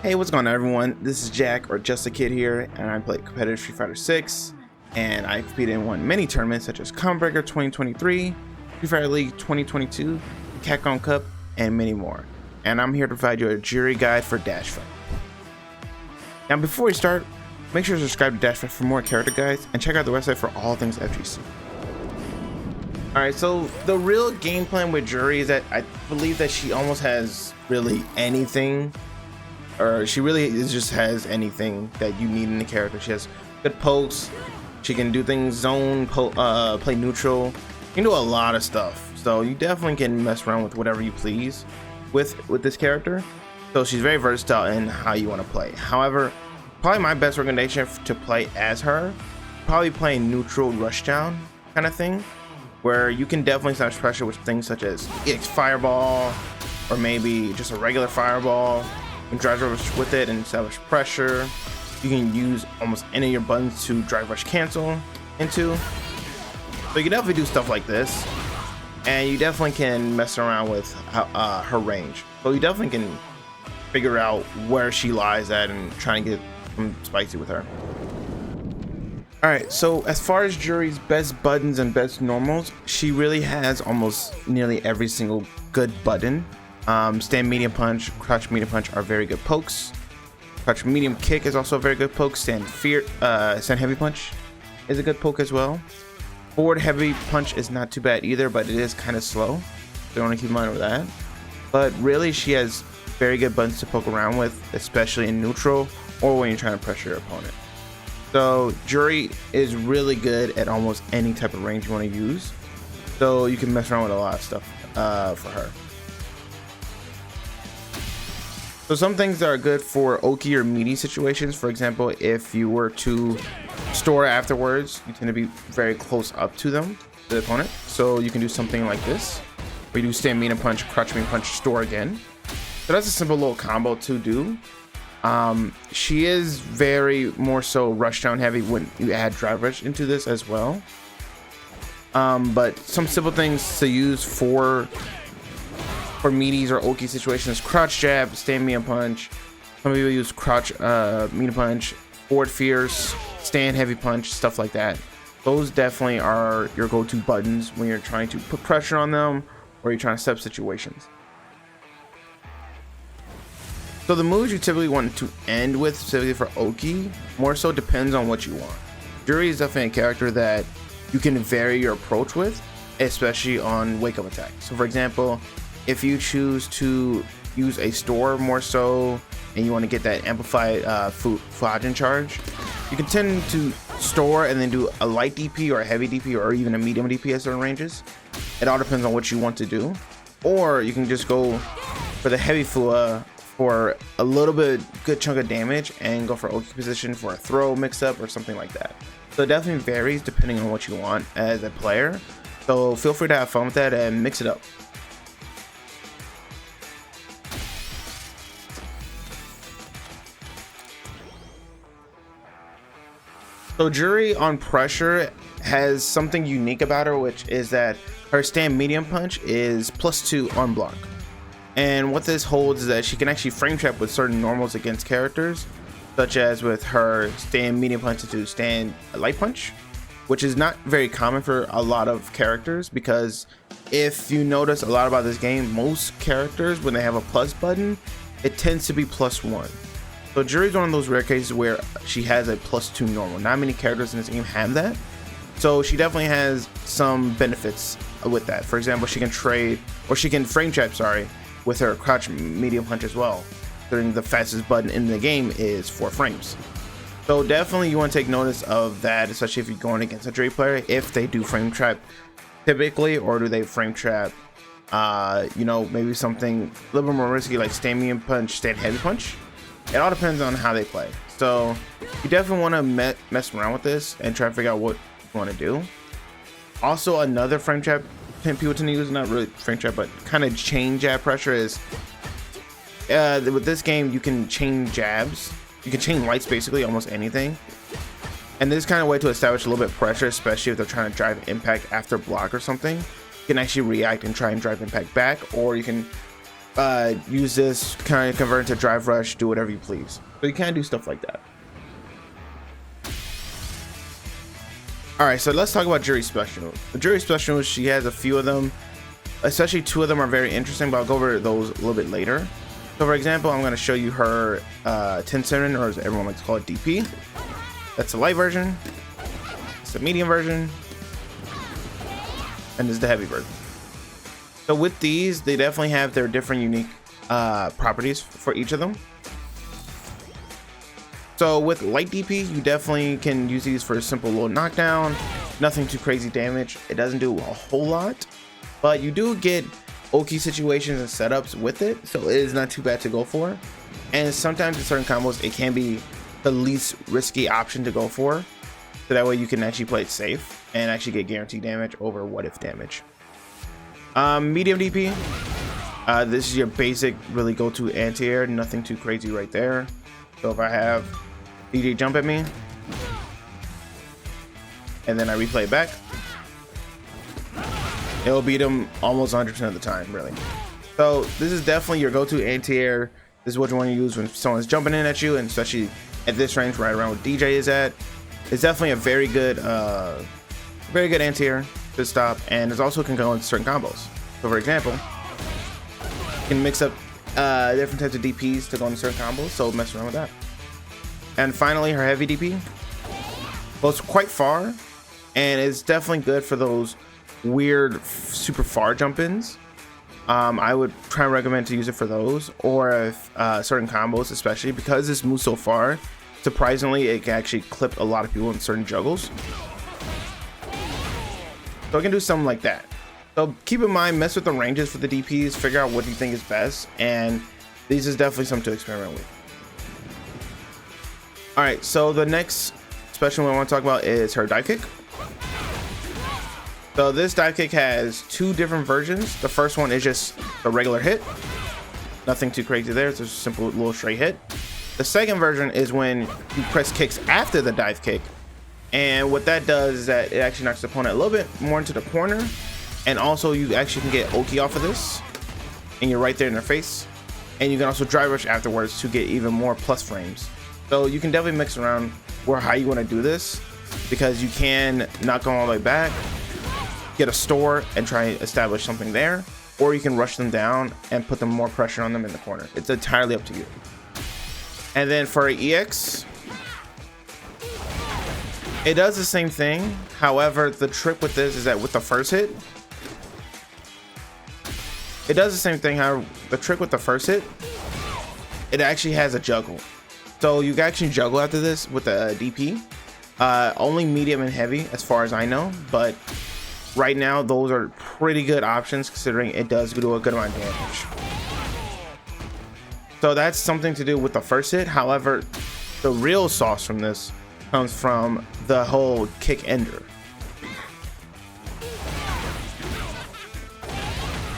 Hey, what's going on, everyone? This is Jack, or Just a Kid here, and I play competitive Street Fighter 6, and I competed and won many tournaments such as Breaker 2023, Street Fighter League 2022, Capcom Cup, and many more. And I'm here to provide you a Juri guide for DashFight. Now, before we start, make sure to subscribe to DashFight for more character guides, and check out the website for all things FGC. Alright, so the real game plan with Juri is that I believe that she almost has really anything, or she really just has anything that you need in the character. She has good pokes, she can do things zone, play neutral, you can do a lot of stuff. So you definitely can mess around with whatever you please with this character. So she's very versatile in how you want to play. However, probably my best recommendation to play as her, probably playing neutral rushdown kind of thing, where you can definitely establish pressure with things such as EX Fireball, or maybe just a regular Fireball, and drive rush with it and establish pressure. You can use almost any of your buttons to drive rush cancel into. So you can definitely do stuff like this, and you definitely can mess around with her range. So you definitely can figure out where she lies at and try and get spicy with her. Alright, so as far as Juri's best buttons and best normals, she really has almost nearly every single good button. Stand medium punch, crouch medium punch are very good pokes. Crouch medium kick is also a very good poke. Stand heavy punch is a good poke as well. Forward heavy punch is not too bad either, but it is kind of slow, so you want to keep in mind with that. But really, she has very good buttons to poke around with, especially in neutral or when you're trying to pressure your opponent. So Juri is really good at almost any type of range you want to use, so you can mess around with a lot of stuff for her. So some things that are good for oaky or meaty situations, for example, if you were to store afterwards, you tend to be very close up to them, the opponent. So you can do something like this, where you do stand medium punch, crouch medium punch, store again. So that's a simple little combo to do. She is very more so rushdown heavy when you add drive rush into this as well. But some simple things to use for meaties or oaky situations: crouch jab, stand medium punch. Some people use crouch medium punch, forward fierce, stand heavy punch, stuff like that. Those definitely are your go-to buttons when you're trying to put pressure on them or you're trying to set up situations. So the moves you typically want to end with, specifically for oaky, more so depends on what you want. Juri is definitely a character that you can vary your approach with, especially on wake up attack. So for example, if you choose to use a store more so and you want to get that amplified Fujin charge, you can tend to store and then do a light DP or a heavy DP or even a medium DP at certain ranges. It all depends on what you want to do. Or you can just go for the heavy Fua for a little bit good chunk of damage and go for oaky position for a throw mix up or something like that. So it definitely varies depending on what you want as a player. So feel free to have fun with that and mix it up. So Juri on pressure has something unique about her, which is that her stand medium punch is +2 on block. And what this holds is that she can actually frame trap with certain normals against characters, such as with her stand medium punch to stand light punch, which is not very common for a lot of characters, because if you notice a lot about this game, most characters, when they have a plus button, it tends to be +1. So Juri's one of those rare cases where she has a +2 normal. Not many characters in this game have that. So she definitely has some benefits with that. For example, she can trade, or she can frame trap, with her crouch medium punch as well. Considering the fastest button in the game is 4 frames. So definitely you want to take notice of that, especially if you're going against a Juri player, if they do frame trap typically, or do they frame trap, you know, maybe something a little bit more risky like stand medium punch, stand heavy punch. It all depends on how they play. So you definitely want to mess around with this and try to figure out what you want to do. Also, another frame trap people tend to use, not really frame trap, but kind of chain jab pressure, is with this game you can chain jabs. You can chain lights, basically almost anything. And this kind of way to establish a little bit of pressure, especially if they're trying to drive impact after block or something. You can actually react and try and drive impact back, or you can use this, kind of convert to drive rush, do whatever you please. So you can do stuff like that. All right, so let's talk about Juri's special moves. The Juri special moves, she has a few of them, especially 2 of them are very interesting, but I'll go over those a little bit later. So for example, I'm going to show you her 10-7, or as everyone likes to call it, DP. That's the light version. It's the medium version. And this is the heavy version. So with these, they definitely have their different unique properties for each of them. So with light DP, you definitely can use these for a simple little knockdown, nothing too crazy damage. It doesn't do a whole lot, but you do get Oki situations and setups with it, so it is not too bad to go for. And sometimes in certain combos, it can be the least risky option to go for, so that way you can actually play it safe and actually get guaranteed damage over what if damage. Medium DP, this is your basic really go-to anti-air, nothing too crazy right there. So if I have DJ jump at me and then I replay it back, it'll beat him almost 100% of the time, really. So this is definitely your go-to anti-air. This is what you want to use when someone's jumping in at you, and especially at this range right around where DJ is at. It's definitely a very good anti-air to stop, and it also can go into certain combos. So for example, you can mix up different types of DPs to go into certain combos, so mess around with that. And finally, her heavy DP goes quite far, and it's definitely good for those weird super far jump-ins. I would try and recommend to use it for those, or if certain combos, especially because this moves so far. Surprisingly, it can actually clip a lot of people in certain juggles, so I can do something like that. So keep in mind, mess with the ranges for the DPs, figure out what you think is best, and these is definitely something to experiment with. All right, so the next special one I want to talk about is her dive kick. So this dive kick has 2 different versions. The first one is just a regular hit, nothing too crazy there. It's just a simple little straight hit. The second version is when you press kicks after the dive kick, and what that does is that it actually knocks the opponent a little bit more into the corner, and also you actually can get Oki off of this, and you're right there in their face, and you can also drive rush afterwards to get even more plus frames. So you can definitely mix around where how you want to do this, because you can knock them all the way back, get a store and try and establish something there, or you can rush them down and put them more pressure on them in the corner. It's entirely up to you. And then for EX, it does the same thing. However, the trick with this is that with the first hit, it does the same thing. However, the trick with the first hit, it actually has a juggle. So you can actually juggle after this with the DP. Only medium and heavy as far as I know, but right now those are pretty good options considering it does do a good amount of damage. So that's something to do with the first hit. However, the real sauce from this comes from the whole kick ender,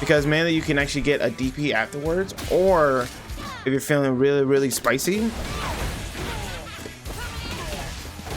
because mainly you can actually get a DP afterwards, or if you're feeling really spicy,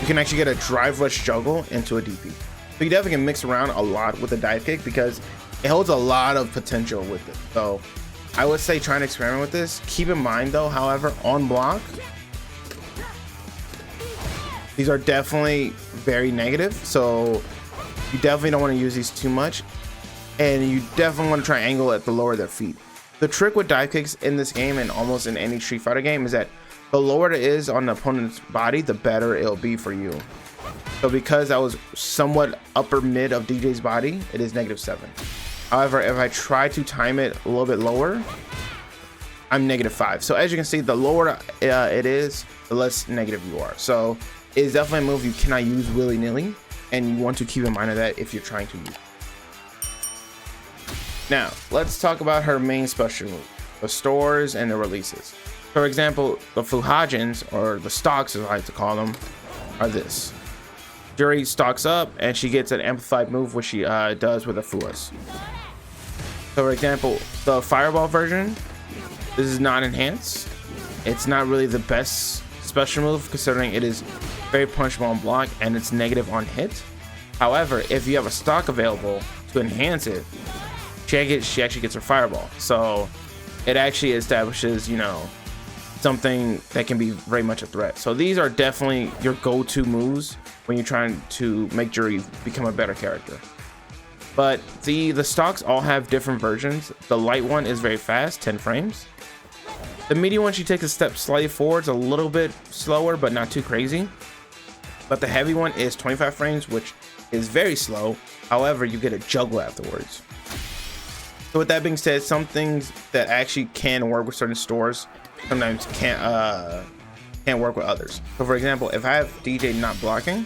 you can actually get a drive rush juggle into a DP. So you definitely can mix around a lot with the dive kick because it holds a lot of potential with it. So I would say try and experiment with this. Keep in mind though, however, on block, these are definitely very negative. So you definitely don't want to use these too much. And you definitely want to try and angle at the lower their feet. The trick with dive kicks in this game and almost in any Street Fighter game is that the lower it is on the opponent's body, the better it'll be for you. So because that was somewhat upper mid of DJ's body, it is -7. However, if I try to time it a little bit lower, I'm -5. So as you can see, the lower it is, the less negative you are. So it's definitely a move you cannot use willy-nilly, and you want to keep in mind of that if you're trying to use it. Now, let's talk about her main special move, the stores and the releases. For example, the Fuhajins, or the stocks as I like to call them, are this. Juri stocks up and she gets an amplified move, which she does with the Fuas. So for example, the Fireball version, this is not enhanced. It's not really the best special move considering it is very punishable on block and it's negative on hit. However, if you have a stock available to enhance it, she actually gets her Fireball. So it actually establishes, you know, something that can be very much a threat. So these are definitely your go-to moves when you're trying to make Juri become a better character. But the stocks all have different versions. The light one is very fast, 10 frames. The medium one, she takes a step slightly forward, it's a little bit slower, but not too crazy. But the heavy one is 25 frames, which is very slow. However, you get a juggle afterwards. So with that being said, some things that actually can work with certain stores sometimes can't work with others. So for example, if I have DJ not blocking,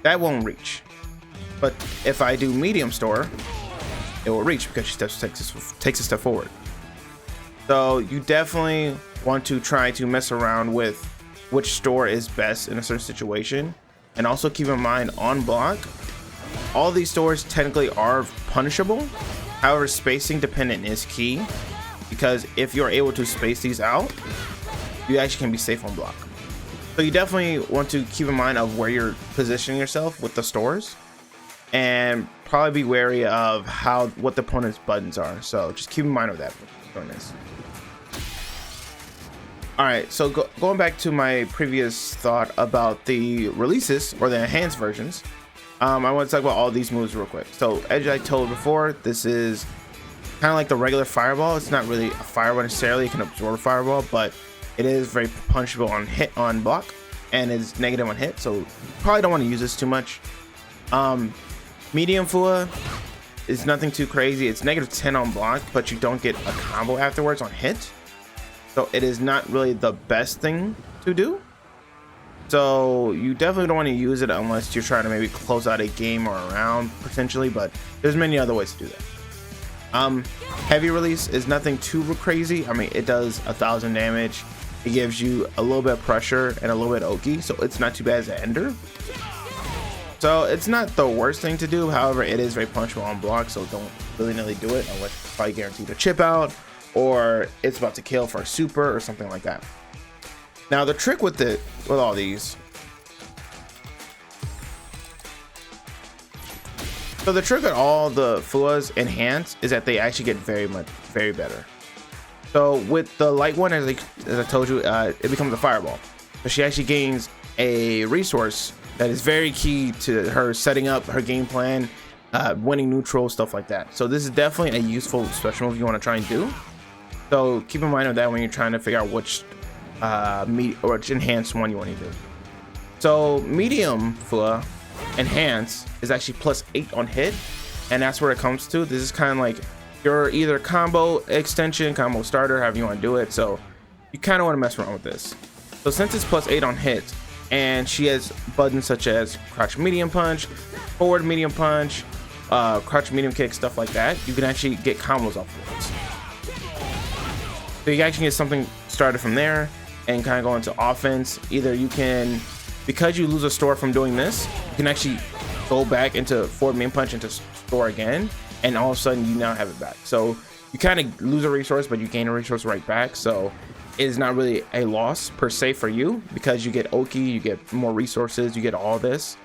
that won't reach. But if I do medium store, it will reach because she takes a step forward. So you definitely want to try to mess around with which store is best in a certain situation. And also keep in mind, on block, all these stores technically are punishable. However, spacing dependent is key, because if you're able to space these out, you actually can be safe on block. So you definitely want to keep in mind of where you're positioning yourself with the stores, and probably be wary of what the opponent's buttons are. So just keep in mind of that on this. All right, so going back to my previous thought about the releases or the enhanced versions, I want to talk about all these moves real quick. So as I told before, this is kind of like the regular fireball. It's not really a fireball necessarily. It can absorb a fireball, but it is very punishable on block, and is negative on hit. So you probably don't want to use this too much. Medium Fua is nothing too crazy. It's negative 10 on block, but you don't get a combo afterwards on hit. So it is not really the best thing to do. So you definitely don't want to use it unless you're trying to maybe close out a game or a round potentially, but there's many other ways to do that. Heavy release is nothing too crazy. I mean, it does 1,000 damage. It gives you a little bit of pressure and a little bit of Oki, so it's not too bad as an ender. So it's not the worst thing to do. However, it is very punishable on block, so don't willy-nilly do it unless you're probably guaranteed to chip out, or it's about to kill for a super or something like that. Now the trick with all these, so the trick with all the Fuas enhanced is that they actually get very better. So with the light one, as I told you, it becomes a fireball. So she actually gains a resource that is very key to her setting up her game plan, winning neutral, stuff like that. So this is definitely a useful special move you want to try and do. So keep in mind of that when you're trying to figure out which which enhanced one you want to do. So medium Fua enhance is actually +8 on hit, and that's where it comes to. This is kind of like your either combo extension, combo starter, however you want to do it. So you kind of want to mess around with this. So since it's +8 on hit, and she has buttons such as crouch medium punch, forward medium punch, crouch medium kick, stuff like that, you can actually get combos off of this. So you actually get something started from there and kind of go into offense. Either you can, because you lose a store from doing this, you can actually go back into forward main punch into store again, and all of a sudden you now have it back. So you kind of lose a resource, but you gain a resource right back. So it is not really a loss per se for you, because you get Oki, you get more resources, you get all this.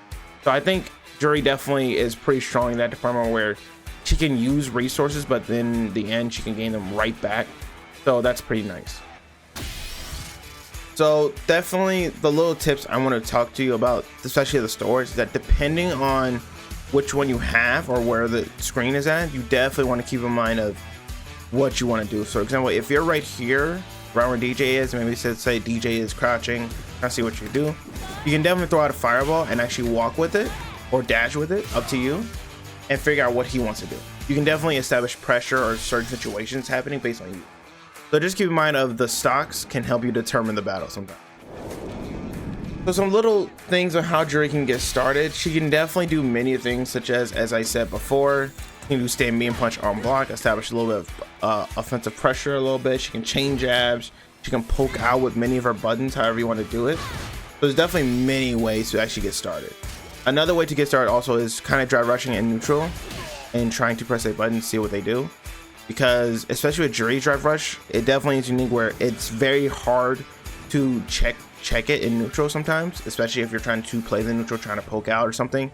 So I think Juri definitely is pretty strong in that department, where she can use resources, but then in the end she can gain them right back. So that's pretty nice. So definitely the little tips I want to talk to you about, especially the stores, is that depending on which one you have or where the screen is at, you definitely want to keep in mind of what you want to do. So for example, if you're right here around where DJ is, maybe say DJ is crouching, I see what you do, you can definitely throw out a fireball and actually walk with it or dash with it, up to you, and figure out what he wants to do. You can definitely establish pressure or certain situations happening based on you. So just keep in mind of the stocks can help you determine the battle sometimes. So some little things on how Juri can get started. She can definitely do many things, such as I said before, she can do stand medium punch on block, establish a little bit of offensive pressure a little bit. She can chain jabs. She can poke out with many of her buttons, however you want to do it. So there's definitely many ways to actually get started. Another way to get started also is kind of drive rushing in neutral and trying to press a button, see what they do. Because especially with Juri drive rush, it definitely is unique where it's very hard to check it in neutral sometimes, especially if you're trying to play the neutral, trying to poke out or something,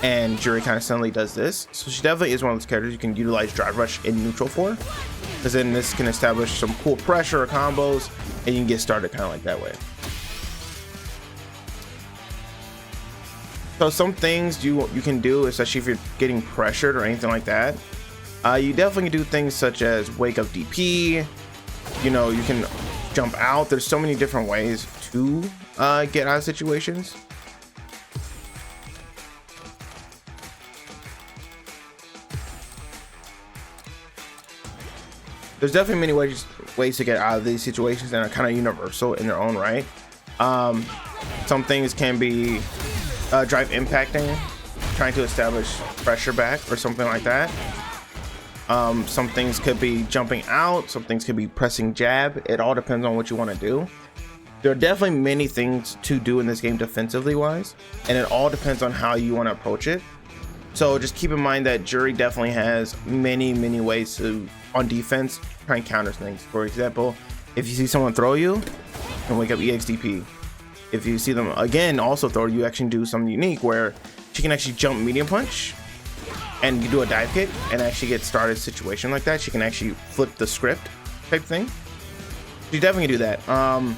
and Juri kind of suddenly does this. So she definitely is one of those characters you can utilize drive rush in neutral for. because then this can establish some cool pressure or combos, and you can get started kind of like that way. So some things you can do, especially if you're getting pressured or anything like that, you definitely can do things such as wake up DP. You know, you can jump out. There's so many different ways to get out of situations. There's definitely many ways to get out of these situations that are kind of universal in their own right. Some things can be drive impacting, trying to establish pressure back or something like that. Some things could be jumping out, some things could be pressing jab. It all depends on what you want to do. There are definitely many things to do in this game defensively wise, and it all depends on how you want to approach it. So just keep in mind that Juri definitely has many ways to, on defense, try and counter things. For example, if you see someone throw you, you can wake up EXDP. If you see them again also throw you, actually do something unique where she can actually jump medium punch and you do a dive kick and actually get started situation like that. She can actually flip the script type thing. She definitely can do that.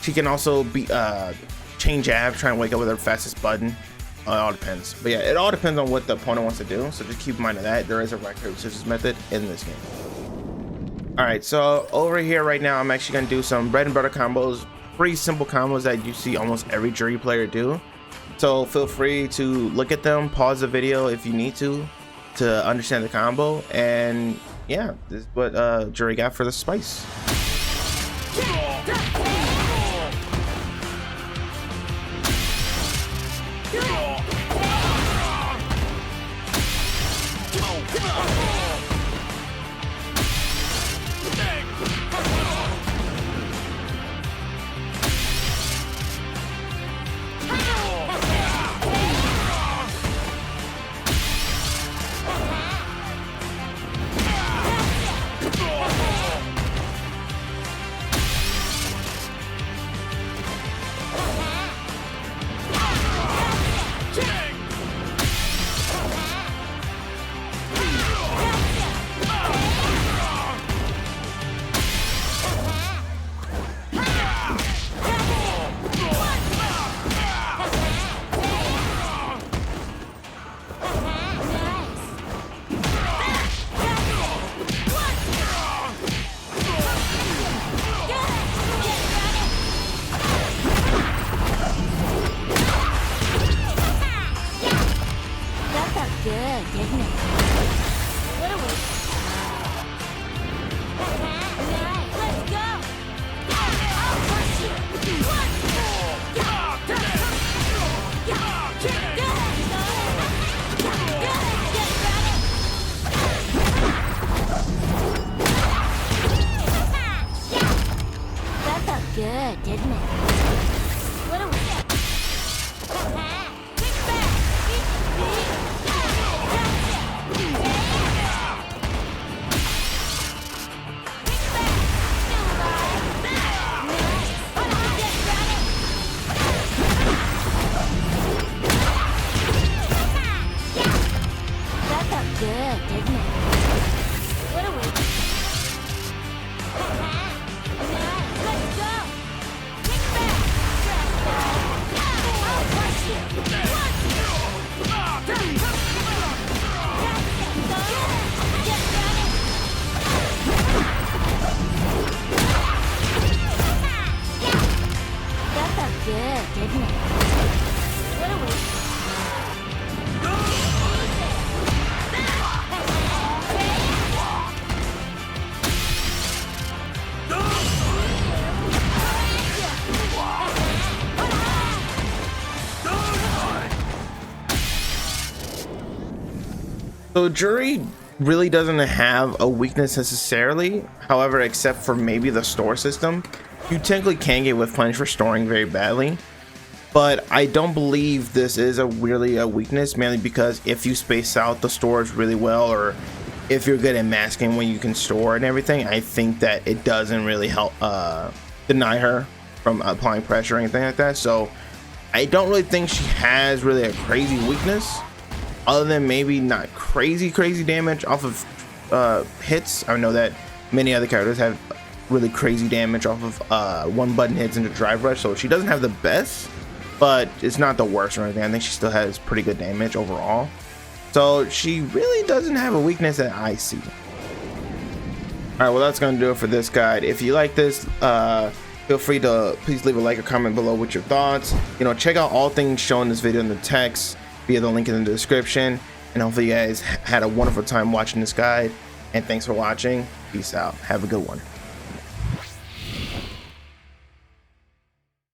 She can also be chain jab, try and wake up with her fastest button. It all depends, but yeah, it all depends on what the opponent wants to do, so just keep in mind of that. There is a right paper scissors method in this game. All right, so over here right now I'm actually going to do some bread and butter combos, pretty simple combos that you see almost every Juri player do. So feel free to look at them, pause the video if you need to understand the combo, and yeah, this is what Juri got for the spice. Good, didn't it? What a that felt good, didn't it? What a good, didn't it? What a waste. So Juri really doesn't have a weakness necessarily, however, except for maybe the store system. You technically can get whiff punish for storing very badly, but I don't believe this is really a weakness, mainly because if you space out the stores really well, or if you're good at masking when you can store and everything, I think that it doesn't really help deny her from applying pressure or anything like that. So I don't really think she has really a crazy weakness, other than maybe not crazy damage off of hits. I know that many other characters have really crazy damage off of one button hits into drive rush, so she doesn't have the best, but it's not the worst or anything. I think she still has pretty good damage overall, so she really doesn't have a weakness that I see. All right, well, that's gonna do it for this guide. If you like this, feel free to please leave a like or comment below with your thoughts. You know, check out all things shown in this video in the text via the link in the description, and hopefully you guys had a wonderful time watching this guide, and thanks for watching. Peace out. Have a good one.